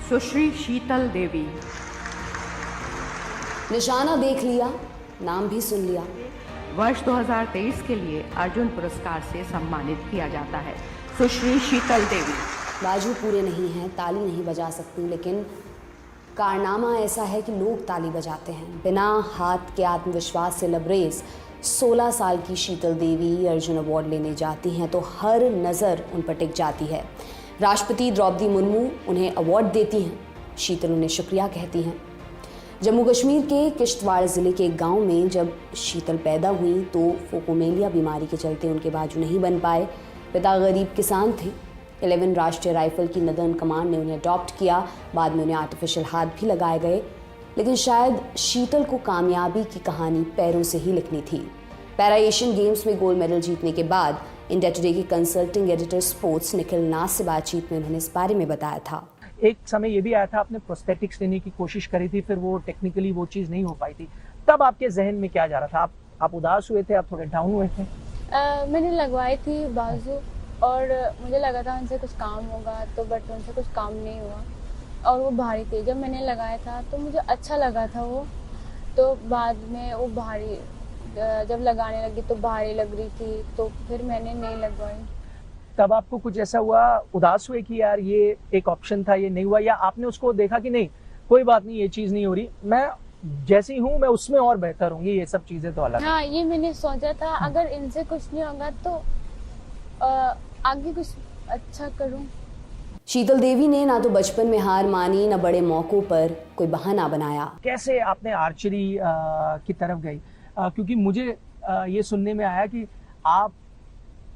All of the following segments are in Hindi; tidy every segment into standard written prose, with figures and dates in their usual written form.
सुश्री शीतल देवी। निशाना देख लिया, नाम भी सुन लिया। वर्ष 2023 के लिए अर्जुन पुरस्कार से सम्मानित किया जाता है सुश्री शीतल देवी। बाजू पूरे नहीं हैं, ताली नहीं बजा सकती, लेकिन कारनामा ऐसा है कि लोग ताली बजाते हैं। बिना हाथ के आत्मविश्वास से लबरेज 16 साल की शीतल देवी अर्जुन अवार्ड लेने जाती हैं तो हर नज़र उन पर टिक जाती है। राष्ट्रपति द्रौपदी मुर्मू उन्हें अवार्ड देती हैं, शीतल उन्हें शुक्रिया कहती हैं। जम्मू कश्मीर के किश्तवाड़ ज़िले के एक गांव में जब शीतल पैदा हुई तो फोकोमेलिया बीमारी के चलते उनके बाजू नहीं बन पाए। पिता गरीब किसान थे। 11 राष्ट्रीय राइफल की नदर्न कमान ने उन्हें अडॉप्ट किया। बाद में उन्हें आर्टिफिशियल हाथ भी लगाए गए, लेकिन शायद शीतल को कामयाबी की कहानी पैरों से ही लिखनी थी। पैरा एशियन गेम्स में गोल्ड मेडल जीतने के बाद इंडिया टुडे के कंसल्टिंग एडिटर स्पोर्ट्स निखिल नाथ से बातचीत में उन्होंने इस बारे में बताया था। एक समय ये भी आया था, आपने प्रोस्थेटिक्स लेने की कोशिश करी थी, फिर वो टेक्निकली वो चीज़ नहीं हो पाई थी। तब आपके जहन में क्या जा रहा था? आप उदास हुए थे, आप थोड़े डाउन हुए थे? मैंने लगवाई थी बाजू और मुझे लगा था उनसे कुछ काम होगा, तो बट उनसे कुछ काम नहीं हुआ और वो भारी थी। जब मैंने लगाया था तो मुझे अच्छा लगा था वो, तो बाद में वो भारी जब लगाने लगी तो भारी लग रही थी, तो फिर मैंने नहीं लगवाई। तब आपको कुछ ऐसा हुआ, उदास हुए कि यार ये एक ऑप्शन था, ये नहीं हुआ, या आपने उसको देखा कि नहीं कोई बात नहीं, ये चीज़ नहीं हो रही, मैं जैसी हूँ मैं उसमें और बेहतर हूँ, ये सब चीज़ें तो अलग? हाँ, ये मैंने सोचा था अगर इनसे कुछ नहीं होगा तो आगे कुछ अच्छा करूं। शीतल देवी ने ना तो बचपन में हार मानी, ना बड़े मौकों पर कोई बहाना बनाया। कैसे आपने आर्चरी की तरफ गई? क्योंकि मुझे ये सुनने में आया कि आप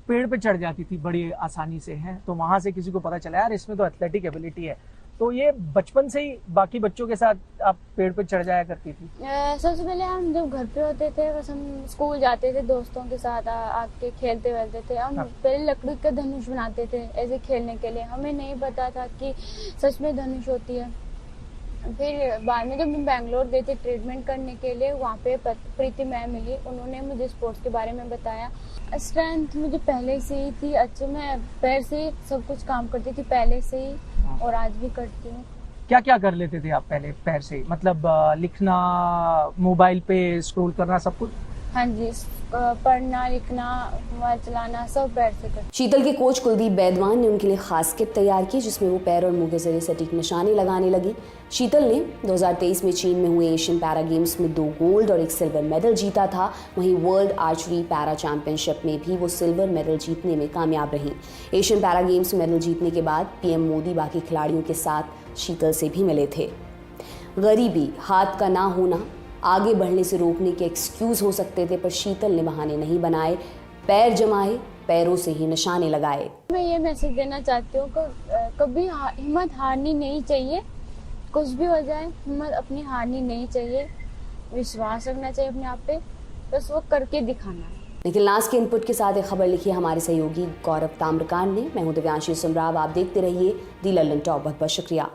पेड़ पे चढ़ जाती थी बड़ी आसानी से, हैं, तो वहां से किसी को पता चला यार इसमें तो एथलेटिक एबिलिटी है, तो ये बचपन से ही बाकी बच्चों के साथ आप पेड़ पे चढ़ जाया करती थी? सबसे पहले हम जब घर पे होते थे, बस हम स्कूल जाते थे दोस्तों के साथ आके खेलते वेलते थे। हम पहले लकड़ी का धनुष बनाते थे ऐसे खेलने के लिए, हमें नहीं पता था कि सच में धनुष होती है। फिर बाद में जब मैं बैंगलोर गई थी ट्रीटमेंट करने के लिए, वहाँ पे प्रीति मैम मिली, उन्होंने मुझे स्पोर्ट्स के बारे में बताया। स्ट्रेंथ मुझे पहले से ही थी, अच्छा मैं पैर से सब कुछ काम करती थी पहले से ही और आज भी करती हूँ। क्या क्या कर लेते थे आप पहले पैर से? मतलब लिखना, मोबाइल पे स्क्रॉल करना, सब कुछ? हाँ जी, पढ़ना लिखना मोबाइल चलाना सब पैर से करती। शीतल के कोच कुलदीप बैदवान ने उनके लिए खास किट तैयार की जिसमें वो पैर और मुंह के जरिए सटीक निशाने लगाने लगी। शीतल ने 2023 में चीन में हुए एशियन पैरा गेम्स में 2 गोल्ड और 1 सिल्वर मेडल जीता था। वहीं वर्ल्ड आर्चरी पैरा चैंपियनशिप में भी वो सिल्वर मेडल जीतने में कामयाब रही। एशियन पैरा गेम्स में मेडल जीतने के बाद पीएम मोदी बाकी खिलाड़ियों के साथ शीतल से भी मिले थे। गरीबी, हाथ का ना होना आगे बढ़ने से रोकने के एक्सक्यूज हो सकते थे, पर शीतल ने बहाने नहीं बनाए, पैर जमाए, पैरों से ही निशाने लगाए। मैं ये मैसेज देना चाहती हूँ कि कभी हिम्मत हारनी नहीं चाहिए, कुछ भी हो जाए हिम्मत अपनी हारनी नहीं चाहिए, विश्वास रखना चाहिए अपने आप पे, बस वो करके दिखाना है। निखिल नाथ के इनपुट के साथ एक खबर लिखी है हमारे सहयोगी गौरव ताम्रकांड ने। मैं हूं दिव्यांशी सुमराव, आप देखते रहिए दी लल्लन टॉप। बहुत बहुत शुक्रिया।